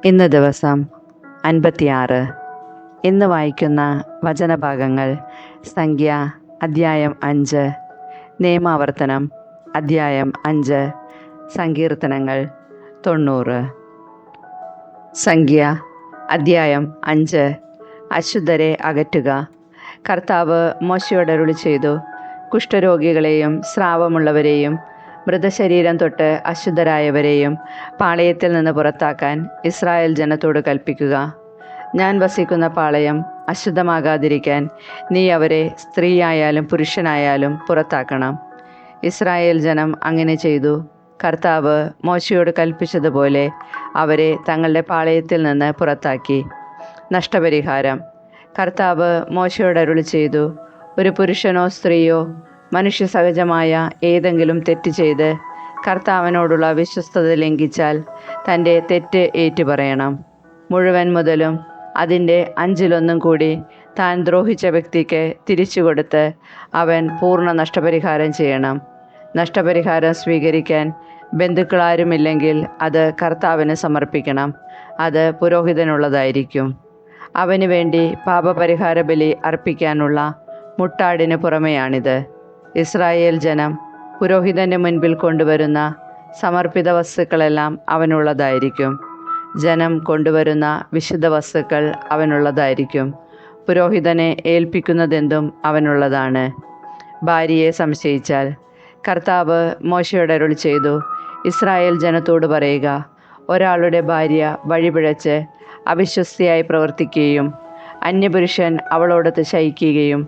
ഇന്ന് ദിവസം 56. ഇന്ന് വായിക്കുന്ന വചനഭാഗങ്ങൾ സംഖ്യ അദ്ധ്യായം 5, നിയമാവർത്തനം അദ്ധ്യായം 5, സങ്കീർത്തനങ്ങൾ 90. സംഖ്യ അദ്ധ്യായം 5. അശുദ്ധരെ അകറ്റുക. കർത്താവ് മോശയോട് അരുളിച്ചെയ്തു, കുഷ്ഠരോഗികളെയും സ്രാവമുള്ളവരെയും മൃതശരീരം തൊട്ട് അശുദ്ധരായവരെയും പാളയത്തിൽ നിന്ന് പുറത്താക്കാൻ ഇസ്രായേൽ ജനത്തോട് കൽപ്പിക്കുക. ഞാൻ വസിക്കുന്ന പാളയം അശുദ്ധമാകാതിരിക്കാൻ നീ അവരെ സ്ത്രീയായാലും പുരുഷനായാലും പുറത്താക്കണം. ഇസ്രായേൽ ജനം അങ്ങനെ ചെയ്തു. കർത്താവ് മോശയോട് കൽപ്പിച്ചതുപോലെ അവരെ തങ്ങളുടെ പാളയത്തിൽ നിന്ന് പുറത്താക്കി. നഷ്ടപരിഹാരം. കർത്താവ് മോശയോട് അരുളിച്ചെയ്തു, ഒരു പുരുഷനോ സ്ത്രീയോ മനുഷ്യ സഹജമായ ഏതെങ്കിലും തെറ്റ് ചെയ്ത് കർത്താവിനോടുള്ള വിശ്വസ്തത ലംഘിച്ചാൽ തൻ്റെ തെറ്റ് ഏറ്റുപറയണം. മുഴുവൻ മുതലും അതിൻ്റെ 5-1 കൂടി താൻ ദ്രോഹിച്ച വ്യക്തിക്ക് തിരിച്ചു കൊടുത്ത് അവൻ പൂർണ്ണ നഷ്ടപരിഹാരം ചെയ്യണം. നഷ്ടപരിഹാരം സ്വീകരിക്കാൻ ബന്ധുക്കളാരുമില്ലെങ്കിൽ അത് കർത്താവിന് സമർപ്പിക്കണം. അത് പുരോഹിതനുള്ളതായിരിക്കും. അവന് വേണ്ടി പാപപരിഹാര ബലി അർപ്പിക്കാനുള്ള മുട്ടാടിന് പുറമെയാണിത്. ഇസ്രായേൽ ജനം പുരോഹിതൻ്റെ മുൻപിൽ കൊണ്ടുവരുന്ന സമർപ്പിത വസ്തുക്കളെല്ലാം അവനുള്ളതായിരിക്കും. ജനം കൊണ്ടുവരുന്ന വിശുദ്ധ വസ്തുക്കൾ അവനുള്ളതായിരിക്കും. പുരോഹിതനെ ഏൽപ്പിക്കുന്നതെന്തും അവനുള്ളതാണ്. ഭാര്യയെ സംശയിച്ചാൽ. കർത്താവ് മോശയോട് അരുളിച്ചെയ്തു, ഇസ്രായേൽ ജനത്തോട് പറയുക, ഒരാളുടെ ഭാര്യ വഴിപിഴച്ച് അവിശ്വസ്തയായി പ്രവർത്തിക്കുകയും അന്യപുരുഷൻ അവളോടൊത്ത് ശയിക്കുകയും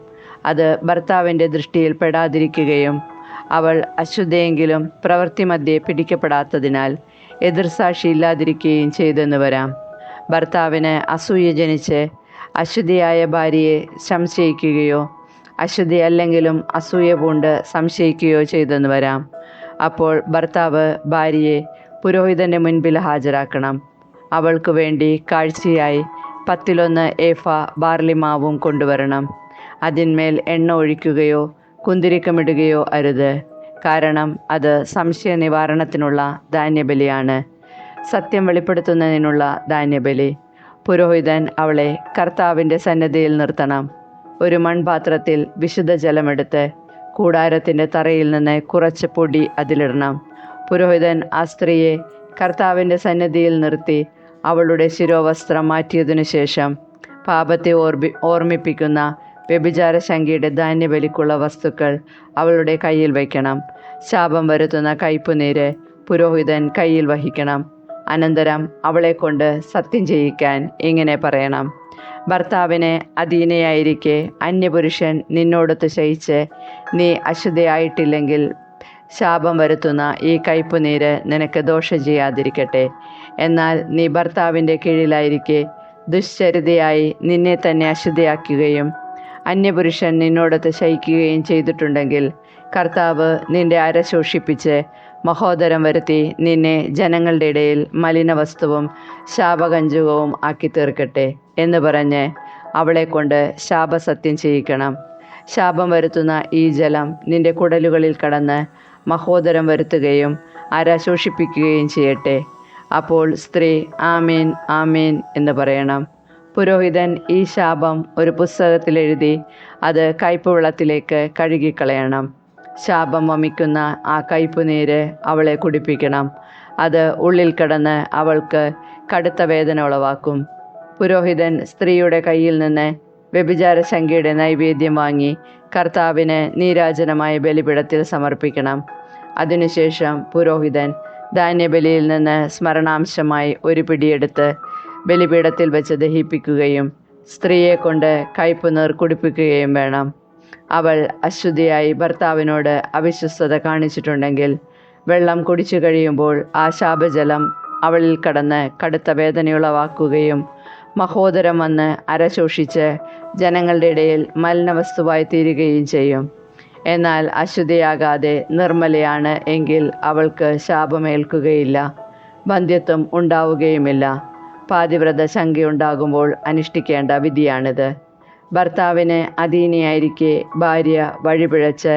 അത് ഭർത്താവിൻ്റെ ദൃഷ്ടിയിൽ പെടാതിരിക്കുകയും അവൾ അശുദ്ധയെങ്കിലും പ്രവൃത്തി മധ്യേ പിടിക്കപ്പെടാത്തതിനാൽ എതിർസാക്ഷിയില്ലാതിരിക്കുകയും ചെയ്തെന്ന് വരാം. ഭർത്താവിന് അസൂയ ജനിച്ച് അശുദ്ധിയായ ഭാര്യയെ സംശയിക്കുകയോ അശുദ്ധിയല്ലെങ്കിലും അസൂയ പൂണ്ട് സംശയിക്കുകയോ ചെയ്തെന്ന് വരാം. അപ്പോൾ ഭർത്താവ് ഭാര്യയെ പുരോഹിതൻ്റെ മുൻപിൽ ഹാജരാക്കണം. അവൾക്ക് വേണ്ടി കാഴ്ചയായി 10-1 ഏഫ ബാർലിമാവും കൊണ്ടുവരണം. അതിന്മേൽ എണ്ണ ഒഴിക്കുകയോ കുന്തിരിക്കമിടുകയോ അരുത്. കാരണം അത് സംശയ നിവാരണത്തിനുള്ള ധാന്യബലിയാണ്, സത്യം വെളിപ്പെടുത്തുന്നതിനുള്ള ധാന്യബലി. പുരോഹിതൻ അവളെ കർത്താവിൻ്റെ സന്നിധിയിൽ നിർത്തണം. ഒരു മൺപാത്രത്തിൽ വിശുദ്ധ ജലമെടുത്ത് കൂടാരത്തിൻ്റെ തറയിൽ നിന്ന് കുറച്ച് പൊടി അതിലിടണം. പുരോഹിതൻ ആ സ്ത്രീയെ കർത്താവിൻ്റെ സന്നിധിയിൽ നിർത്തി അവളുടെ ശിരോവസ്ത്രം മാറ്റിയതിനു ശേഷം പാപത്തെ ഓർമ്മിപ്പിക്കുന്ന വ്യഭിചാര ശങ്കയുടെ ധാന്യബലിക്കുള്ള വസ്തുക്കൾ അവളുടെ കയ്യിൽ വയ്ക്കണം. ശാപം വരുത്തുന്ന കയ്പുനീര് പുരോഹിതൻ കയ്യിൽ വഹിക്കണം. അനന്തരം അവളെ കൊണ്ട് സത്യം ചെയ്യിക്കാൻ ഇങ്ങനെ പറയണം, ഭർത്താവിന് അധീനയായിരിക്കെ അന്യപുരുഷൻ നിന്നോടൊത്ത് ശയിച്ച് നീ അശുദ്ധയായിട്ടില്ലെങ്കിൽ ശാപം വരുത്തുന്ന ഈ കയ്പുനീര് നിനക്ക് ദോഷം ചെയ്യാതിരിക്കട്ടെ. എന്നാൽ നീ ഭർത്താവിൻ്റെ കീഴിലായിരിക്കെ ദുശ്ചരിതയായി നിന്നെ തന്നെ അശുദ്ധയാക്കുകയും അന്യപുരുഷൻ നിന്നോടൊത്ത് ശയിക്കുകയും ചെയ്തിട്ടുണ്ടെങ്കിൽ കർത്താവ് നിന്റെ അര ശോഷിപ്പിച്ച് മഹോദരം വരുത്തി നിന്നെ ജനങ്ങളുടെ ഇടയിൽ മലിനവസ്തുവും ശാപകഞ്ചുകവും ആക്കി തീർക്കട്ടെ എന്ന് പറഞ്ഞ് അവളെ കൊണ്ട് ശാപസത്യം ചെയ്യിക്കണം. ശാപം വരുത്തുന്ന ഈ ജലം നിന്റെ കുടലുകളിൽ കടന്ന് മഹോദരം വരുത്തുകയും അര ശോഷിപ്പിക്കുകയും ചെയ്യട്ടെ. അപ്പോൾ സ്ത്രീ ആമേൻ ആമേൻ എന്ന് പറയണം. പുരോഹിതൻ ഈ ശാപം ഒരു പുസ്തകത്തിൽ എഴുതി അത് കയ്പുവെള്ളത്തിലേക്ക് കഴുകിക്കളയണം. ശാപം വമിക്കുന്ന ആ കയ്പുനീര് അവളെ കുടിപ്പിക്കണം. അത് ഉള്ളിൽ കിടന്ന് അവൾക്ക് കടുത്ത വേദന ഉളവാക്കും. പുരോഹിതൻ സ്ത്രീയുടെ കയ്യിൽ നിന്ന് വ്യഭിചാര ശങ്കയുടെ നൈവേദ്യം വാങ്ങി കർത്താവിന് നീരാജനമായ ബലിപീഠത്തിൽ സമർപ്പിക്കണം. അതിനുശേഷം പുരോഹിതൻ ധാന്യബലിയിൽ നിന്ന് സ്മരണാംശമായി ഒരു പിടിയെടുത്ത് ബലിപീഠത്തിൽ വെച്ച് ദഹിപ്പിക്കുകയും സ്ത്രീയെ കൊണ്ട് കയ്പുനീർ കുടിപ്പിക്കുകയും വേണം. അവൾ അശുദ്ധിയായി ഭർത്താവിനോട് അവിശ്വസ്തത കാണിച്ചിട്ടുണ്ടെങ്കിൽ വെള്ളം കുടിച്ചു കഴിയുമ്പോൾ ആ ശാപജലം അവളിൽ കടന്ന് കടുത്ത വേദനയുളവാക്കുകയും മഹോദരം വന്ന് അരശോഷിച്ച് ജനങ്ങളുടെ ഇടയിൽ മലിനവസ്തുവായി തീരുകയും ചെയ്യും. എന്നാൽ അശുദ്ധിയാകാതെ നിർമ്മലയാണ് എങ്കിൽ അവൾക്ക് ശാപമേൽക്കുകയില്ല, വന്ധ്യത്വം ഉണ്ടാവുകയുമില്ല. പാതിവ്രത ശങ്കയുണ്ടാകുമ്പോൾ അനുഷ്ഠിക്കേണ്ട വിധിയാണിത്. ഭർത്താവിന് അധീനയായിരിക്കെ ഭാര്യ വഴിപിഴച്ച്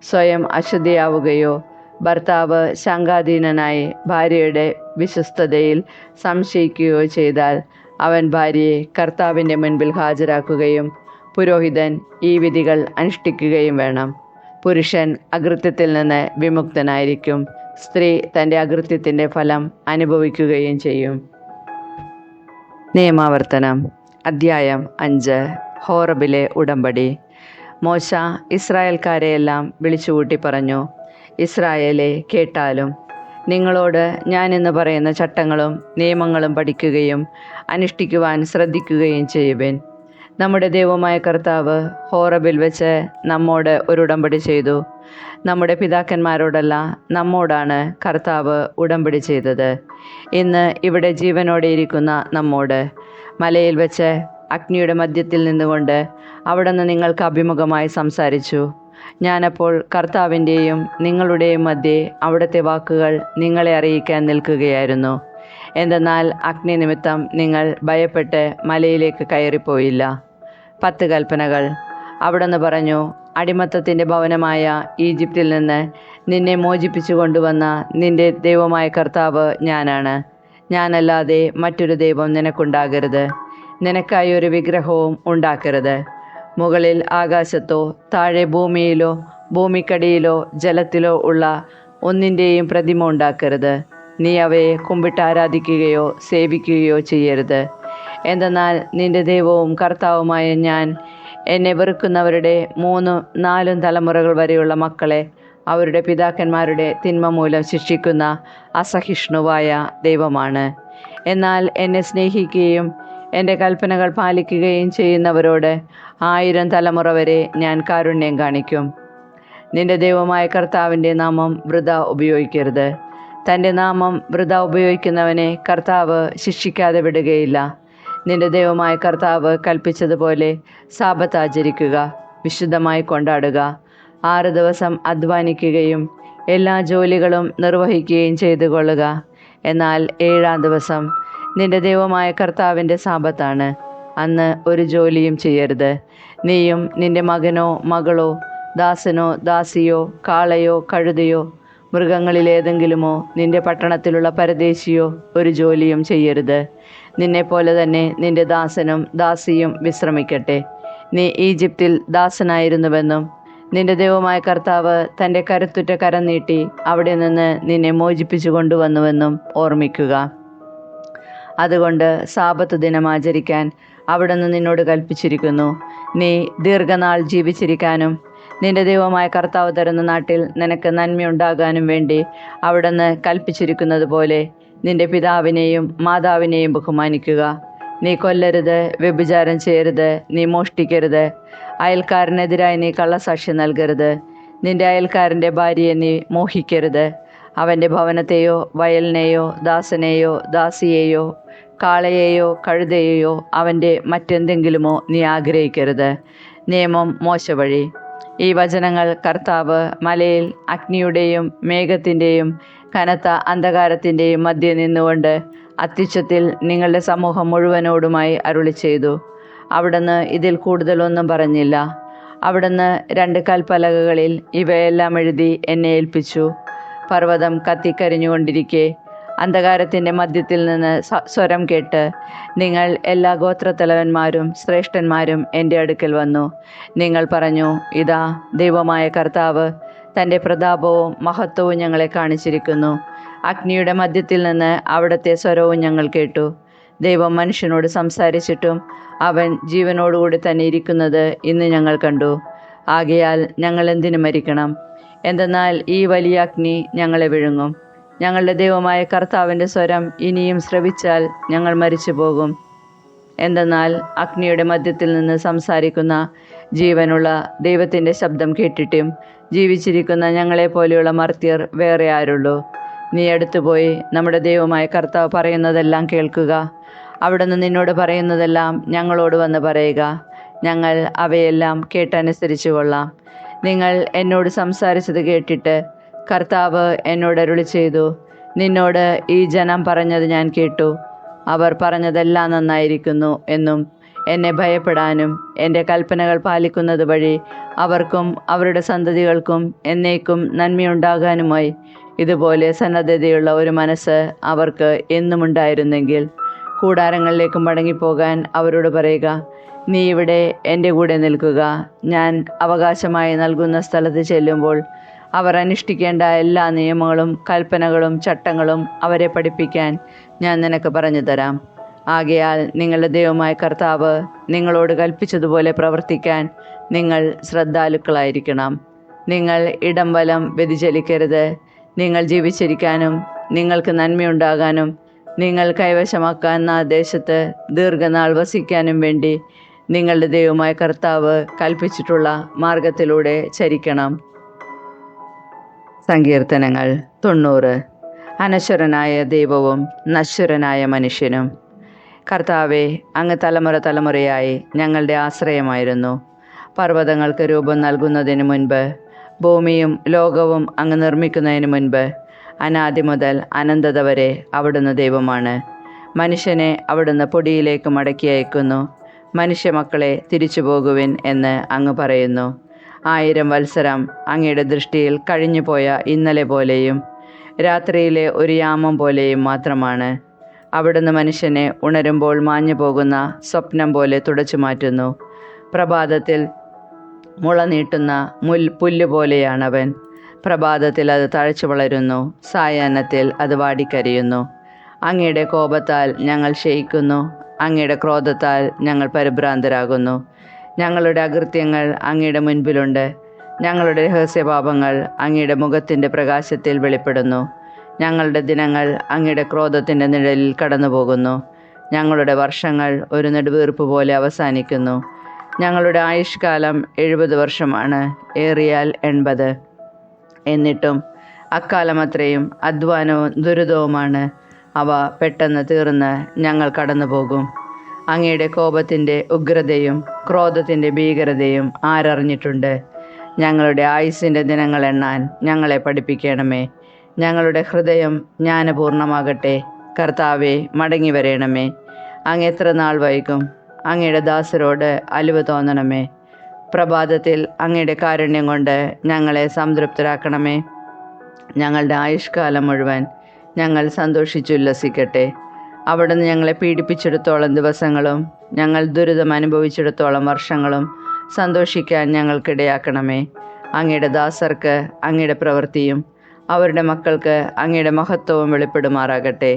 സ്വയം അശുദ്ധിയാവുകയോ ഭർത്താവ് ശങ്കാധീനനായി ഭാര്യയുടെ വിശ്വസ്തതയിൽ സംശയിക്കുകയോ ചെയ്താൽ അവൻ ഭാര്യയെ കർത്താവിൻ്റെ മുൻപിൽ ഹാജരാക്കുകയും പുരോഹിതൻ ഈ വിധികൾ അനുഷ്ഠിക്കുകയും വേണം. പുരുഷൻ അകൃത്യത്തിൽ നിന്ന് വിമുക്തനായിരിക്കും. സ്ത്രീ തൻ്റെ അകൃത്യത്തിൻ്റെ ഫലം അനുഭവിക്കുകയും ചെയ്യും. നിയമാവർത്തനം അദ്ധ്യായം 5. ഹോറബിലെ ഉടമ്പടി. മോശ ഇസ്രായേൽക്കാരെയെല്ലാം വിളിച്ചുകൂട്ടി പറഞ്ഞു, ഇസ്രായേലെ കേട്ടാലും. നിങ്ങളോട് ഞാൻ ഇന്ന് പറയുന്ന ചട്ടങ്ങളും നിയമങ്ങളും പഠിക്കുകയും അനുഷ്ഠിക്കുവാൻ ശ്രദ്ധിക്കുകയും ചെയ്യുവിൻ. നമ്മുടെ ദൈവമായ കർത്താവ് ഹോറബിൽ വെച്ച് നമ്മോട് ഒരു ഉടമ്പടി ചെയ്തു. നമ്മുടെ പിതാക്കന്മാരോടല്ല, നമ്മോടാണ് കർത്താവ് ഉടമ്പടി ചെയ്തത്. ഇന്ന് ഇവിടെ ജീവനോടെ ഇരിക്കുന്ന നമ്മോട്. മലയിൽ വെച്ച് അഗ്നിയുടെ മധ്യത്തിൽ നിന്നുകൊണ്ട് അവിടുന്ന് നിങ്ങൾക്ക് അഭിമുഖമായി സംസാരിച്ചു. ഞാനപ്പോൾ കർത്താവിൻ്റെയും നിങ്ങളുടെയും മധ്യേ അവിടുത്തെ വാക്കുകൾ നിങ്ങളെ അറിയിക്കാൻ നിൽക്കുകയായിരുന്നു. എന്തെന്നാൽ അഗ്നി നിമിത്തം നിങ്ങൾ ഭയപ്പെട്ട് മലയിലേക്ക് കയറിപ്പോയില്ല. 10 കൽപ്പനകൾ. അവിടുന്ന് പറഞ്ഞു, അടിമത്തത്തിൻ്റെ ഭവനമായ ഈജിപ്തിൽ നിന്ന് നിന്നെ മോചിപ്പിച്ചു കൊണ്ടുവന്ന നിന്റെ ദൈവമായ കർത്താവ് ഞാനാണ്. ഞാനല്ലാതെ മറ്റൊരു ദൈവം നിനക്കുണ്ടാകരുത്. നിനക്കായി ഒരു വിഗ്രഹവും ഉണ്ടാക്കരുത്. മുകളിൽ ആകാശത്തോ താഴെ ഭൂമിയിലോ ഭൂമിക്കടിയിലോ ജലത്തിലോ ഉള്ള ഒന്നിൻ്റെയും പ്രതിമ ഉണ്ടാക്കരുത്. നീ അവയെ കുമ്പിട്ട് ആരാധിക്കുകയോ സേവിക്കുകയോ ചെയ്യരുത്. എന്തെന്നാൽ നിന്റെ ദൈവവും കർത്താവുമായ ഞാൻ എന്നെ വെറുക്കുന്നവരുടെ 3-4 തലമുറകൾ വരെയുള്ള മക്കളെ അവരുടെ പിതാക്കന്മാരുടെ തിന്മ മൂലം ശിക്ഷിക്കുന്ന അസഹിഷ്ണുവായ ദൈവമാണ്. എന്നാൽ എന്നെ സ്നേഹിക്കുകയും എൻ്റെ കൽപ്പനകൾ പാലിക്കുകയും ചെയ്യുന്നവരോട് 1000 തലമുറ വരെ ഞാൻ കാരുണ്യം കാണിക്കും. നിന്റെ ദൈവമായ കർത്താവിൻ്റെ നാമം വൃഥാ ഉപയോഗിക്കരുത്. തൻ്റെ നാമം വൃഥാ ഉപയോഗിക്കുന്നവനെ കർത്താവ് ശിക്ഷിക്കാതെ വിടുകയില്ല. നിന്റെ ദൈവമായ കർത്താവ് കൽപ്പിച്ചതുപോലെ സാബത്ത് ആചരിക്കുക, വിശുദ്ധമായി കൊണ്ടാടുക. 6 ദിവസം അധ്വാനിക്കുകയും എല്ലാ ജോലികളും നിർവഹിക്കുകയും ചെയ്തു കൊള്ളുക. എന്നാൽ 7-ാം ദിവസം നിന്റെ ദൈവമായ കർത്താവിൻ്റെ സാബത്താണ്. അന്ന് ഒരു ജോലിയും ചെയ്യരുത്. നീയും നിന്റെ മകനോ മകളോ ദാസനോ ദാസിയോ കാളയോ കഴുതയോ മൃഗങ്ങളിലേതെങ്കിലുമോ നിന്റെ പട്ടണത്തിലുള്ള പരദേശിയോ ഒരു ജോലിയും ചെയ്യരുത്. നിന്നെപ്പോലെ തന്നെ നിന്റെ ദാസനും ദാസിയും വിശ്രമിക്കട്ടെ. നീ ഈജിപ്തിൽ ദാസനായിരുന്നുവെന്നും നിന്റെ ദൈവമായ കർത്താവ് തൻ്റെ കരുത്തുറ്റ കരം നീട്ടി അവിടെ നിന്ന് നിന്നെ മോചിപ്പിച്ചു കൊണ്ടുവന്നുവെന്നും ഓർമ്മിക്കുക. അതുകൊണ്ട് സാബത്ത് ദിനം ആചരിക്കാൻ അവിടുന്ന് നിന്നോട് കൽപ്പിച്ചിരിക്കുന്നു. നീ ദീർഘനാൾ ജീവിച്ചിരിക്കാനും നിന്റെ ദൈവമായ കർത്താവ് തരുന്ന നാട്ടിൽ നിനക്ക് നന്മയുണ്ടാകാനും വേണ്ടി അവിടുന്ന് കൽപ്പിച്ചിരിക്കുന്നത് പോലെ നിന്റെ പിതാവിനെയും മാതാവിനെയും ബഹുമാനിക്കുക. നീ കൊല്ലരുത്, വ്യഭിചാരം ചെയ്യരുത്, നീ മോഷ്ടിക്കരുത്, അയൽക്കാരനെതിരായി നീ കള്ളസാക്ഷ്യം നൽകരുത്, നിന്റെ അയൽക്കാരൻ്റെ ഭാര്യയെ നീ മോഹിക്കരുത്, അവൻ്റെ ഭവനത്തെയോ വയലിനെയോ ദാസനെയോ ദാസിയെയോ കാളയെയോ കഴുതയെയോ അവൻ്റെ മറ്റെന്തെങ്കിലുമോ നീ ആഗ്രഹിക്കരുത്. നിയമം മോശ വഴി. ഈ വചനങ്ങൾ കർത്താവ് മലയിൽ അഗ്നിയുടെയും മേഘത്തിൻ്റെയും കനത്ത അന്ധകാരത്തിൻ്റെയും മധ്യേ നിന്നുകൊണ്ട് അത്യുച്ചത്തിൽ നിങ്ങളുടെ സമൂഹം മുഴുവനോടുമായി അരുളി ചെയ്തു. അവിടുന്ന് ഇതിൽ കൂടുതലൊന്നും പറഞ്ഞില്ല. അവിടുന്ന് 2 കൽപ്പലകകളിൽ ഇവയെല്ലാം എഴുതി എന്നെ ഏൽപ്പിച്ചു. പർവ്വതം കത്തിക്കരിഞ്ഞുകൊണ്ടിരിക്കെ അന്ധകാരത്തിൻ്റെ മധ്യത്തിൽ നിന്ന് സ്വരം കേട്ട് നിങ്ങൾ എല്ലാ ഗോത്രത്തലവന്മാരും ശ്രേഷ്ഠന്മാരും എൻ്റെ അടുക്കൽ വന്നു. നിങ്ങൾ പറഞ്ഞു, ഇതാ ദൈവമായ കർത്താവ് തൻ്റെ പ്രതാപവും മഹത്വവും ഞങ്ങളെ കാണിച്ചിരിക്കുന്നു. അഗ്നിയുടെ മധ്യത്തിൽ നിന്ന് അവിടുത്തെ സ്വരവും ഞങ്ങൾ കേട്ടു. ദൈവം മനുഷ്യനോട് സംസാരിച്ചിട്ടും അവൻ ജീവനോടുകൂടി തന്നെ ഇരിക്കുന്നത് ഇന്ന് ഞങ്ങൾ കണ്ടു. ആകയാൽ ഞങ്ങൾ എന്തിനു മരിക്കണം? എന്തെന്നാൽ ഈ വലിയ അഗ്നി ഞങ്ങളെ വിഴുങ്ങും. ഞങ്ങളുടെ ദൈവമായ കർത്താവിൻ്റെ സ്വരം ഇനിയും ശ്രവിച്ചാൽ ഞങ്ങൾ മരിച്ചു പോകും. എന്തെന്നാൽ അഗ്നിയുടെ മധ്യത്തിൽ നിന്ന് സംസാരിക്കുന്ന ജീവനുള്ള ദൈവത്തിൻ്റെ ശബ്ദം കേട്ടിട്ടും ജീവിച്ചിരിക്കുന്ന ഞങ്ങളെപ്പോലെയുള്ള മർത്യർ വേറെ ആരുള്ളൂ? നീ അടുത്തുപോയി നമ്മുടെ ദൈവമായ കർത്താവ് പറയുന്നതെല്ലാം കേൾക്കുക. അവിടുന്ന് നിന്നോട് പറയുന്നതെല്ലാം ഞങ്ങളോട് വന്ന് പറയുക. ഞങ്ങൾ അവയെല്ലാം കേട്ടനുസരിച്ചു കൊള്ളാം. നിങ്ങൾ എന്നോട് സംസാരിച്ചത് കേട്ടിട്ട് കർത്താവ് എന്നോട് അരുളി ചെയ്തു, നിന്നോട് ഈ ജനം പറഞ്ഞത് ഞാൻ കേട്ടു. അവർ പറഞ്ഞതെല്ലാം നന്നായിരിക്കുന്നു എന്നും എന്നെ ഭയപ്പെടാനും എൻ്റെ കൽപ്പനകൾ പാലിക്കുന്നത് വഴി അവർക്കും അവരുടെ സന്തതികൾക്കും എന്നേക്കും നന്മയുണ്ടാകാനുമായി ഇതുപോലെ സന്നദ്ധതയുള്ള ഒരു മനസ്സ് അവർക്ക് എന്നുമുണ്ടായിരുന്നെങ്കിൽ കൂടാരങ്ങളിലേക്ക് മടങ്ങിപ്പോകാൻ അവരോട് പറയുക, നീ ഇവിടെ എൻ്റെ കൂടെ നിൽക്കുക. ഞാൻ അവകാശമായി നൽകുന്ന സ്ഥലത്ത് ചെല്ലുമ്പോൾ അവർ അനുഷ്ഠിക്കേണ്ട എല്ലാ നിയമങ്ങളും കൽപ്പനകളും ചട്ടങ്ങളും അവരെ പഠിപ്പിക്കാൻ ഞാൻ നിനക്ക് പറഞ്ഞു തരാം. ആകയാൽ നിങ്ങളുടെ ദൈവമായ കർത്താവ് നിങ്ങളോട് കൽപ്പിച്ചതുപോലെ പ്രവർത്തിക്കാൻ നിങ്ങൾ ശ്രദ്ധാലുക്കളായിരിക്കണം. നിങ്ങൾ ഇടം വലം വ്യതിചലിക്കരുത്. നിങ്ങൾ ജീവിച്ചിരിക്കാനും നിങ്ങൾക്ക് നന്മയുണ്ടാകാനും നിങ്ങൾ കൈവശമാക്കുന്ന ദേശത്ത് ദീർഘനാൾ വസിക്കാനും വേണ്ടി നിങ്ങളുടെ ദൈവമായ കർത്താവ് കൽപ്പിച്ചിട്ടുള്ള മാർഗത്തിലൂടെ ചരിക്കണം. സങ്കീർത്തനങ്ങൾ 90. അനശ്വരനായ ദൈവവും നശ്വരനായ മനുഷ്യനും. കർത്താവെ, അങ്ങ് തലമുറ തലമുറയായി ഞങ്ങളുടെ ആശ്രയമായിരുന്നു. പർവ്വതങ്ങൾക്ക് രൂപം നൽകുന്നതിന് മുൻപ്, ഭൂമിയും ലോകവും അങ്ങ് നിർമ്മിക്കുന്നതിന് മുൻപ്, അനാദി മുതൽ അനന്തത വരെ അവിടുന്ന് ദൈവമാണ്. മനുഷ്യനെ അവിടുന്ന് പൊടിയിലേക്ക് മടക്കി അയക്കുന്നു. മനുഷ്യമക്കളെ തിരിച്ചു പോകുവിൻ എന്ന് അങ്ങ് പറയുന്നു. 1000 വത്സരം അങ്ങയുടെ ദൃഷ്ടിയിൽ കഴിഞ്ഞുപോയ ഇന്നലെ പോലെയും രാത്രിയിലെ ഒരു യാമം പോലെയും മാത്രമാണ്. അവിടുന്ന് മനുഷ്യനെ ഉണരുമ്പോൾ മാഞ്ഞു പോകുന്ന സ്വപ്നം പോലെ തുടച്ചു മാറ്റുന്നു. പ്രഭാതത്തിൽ മുള നീട്ടുന്ന പുല്ലുപോലെയാണവൻ. പ്രഭാതത്തിൽ അത് തഴച്ചു വളരുന്നു, സായാഹ്നത്തിൽ അത് വാടിക്കരിയുന്നു. അങ്ങയുടെ കോപത്താൽ ഞങ്ങൾ ക്ഷയിക്കുന്നു, അങ്ങയുടെ ക്രോധത്താൽ ഞങ്ങൾ പരിഭ്രാന്തരാകുന്നു. ഞങ്ങളുടെ അകൃത്യങ്ങൾ അങ്ങയുടെ മുൻപിലുണ്ട്, ഞങ്ങളുടെ രഹസ്യപാപങ്ങൾ അങ്ങയുടെ മുഖത്തിൻ്റെ പ്രകാശത്തിൽ വെളിപ്പെടുന്നു. ഞങ്ങളുടെ ദിനങ്ങൾ അങ്ങയുടെ ക്രോധത്തിൻ്റെ നിഴലിൽ കടന്നുപോകുന്നു. ഞങ്ങളുടെ വർഷങ്ങൾ ഒരു നെടുവീർപ്പ് പോലെ അവസാനിക്കുന്നു. ഞങ്ങളുടെ ആയുഷ്കാലം 70 വർഷമാണ്, ഏറിയാൽ 80. എന്നിട്ടും അക്കാലമത്രയും അധ്വാനവും ദുരിതവുമാണ്. അവ പെട്ടെന്ന് തീർന്ന് ഞങ്ങൾ കടന്നു പോകും. അങ്ങയുടെ കോപത്തിൻ്റെ ഉഗ്രതയും ക്രോധത്തിൻ്റെ ഭീകരതയും ആരറിഞ്ഞിട്ടുണ്ട്? ഞങ്ങളുടെ ആയുസ്സിൻ്റെ ദിനങ്ങൾ എണ്ണാൻ ഞങ്ങളെ പഠിപ്പിക്കണമേ. ഞങ്ങളുടെ ഹൃദയം ജ്ഞാനപൂർണമാകട്ടെ. കർത്താവെ, മടങ്ങി വരേണമേ. അങ്ങ് എത്ര നാൾ വൈകും? അങ്ങയുടെ ദാസരോട് അലിവ് തോന്നണമേ. പ്രഭാതത്തിൽ അങ്ങയുടെ കാരുണ്യം കൊണ്ട് ഞങ്ങളെ സംതൃപ്തരാക്കണമേ. ഞങ്ങളുടെ ആയുഷ്കാലം മുഴുവൻ ഞങ്ങൾ സന്തോഷിച്ചുല്ലസിക്കട്ടെ. അവിടുന്ന് ഞങ്ങളെ പീഡിപ്പിച്ചിടത്തോളം ദിവസങ്ങളും ഞങ്ങൾ ദുരിതം അനുഭവിച്ചിടത്തോളം വർഷങ്ങളും സന്തോഷിക്കാൻ ഞങ്ങൾക്കിടയാക്കണമേ. അങ്ങയുടെ ദാസർക്ക് അങ്ങയുടെ പ്രവൃത്തിയും അവരുടെ മക്കൾക്ക് അങ്ങയുടെ മഹത്വവും വെളിപ്പെടുമാറാകട്ടെ.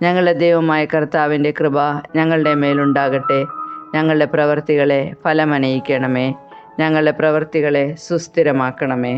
ഞങ്ങളുടെ ദൈവമായ കർത്താവിൻ്റെ കൃപ ഞങ്ങളുടെ മേലുണ്ടാകട്ടെ. ഞങ്ങളുടെ പ്രവൃത്തികളെ ഫലമനയിക്കണമേ. ഞങ്ങളുടെ പ്രവൃത്തികളെ സുസ്ഥിരമാക്കണമേ.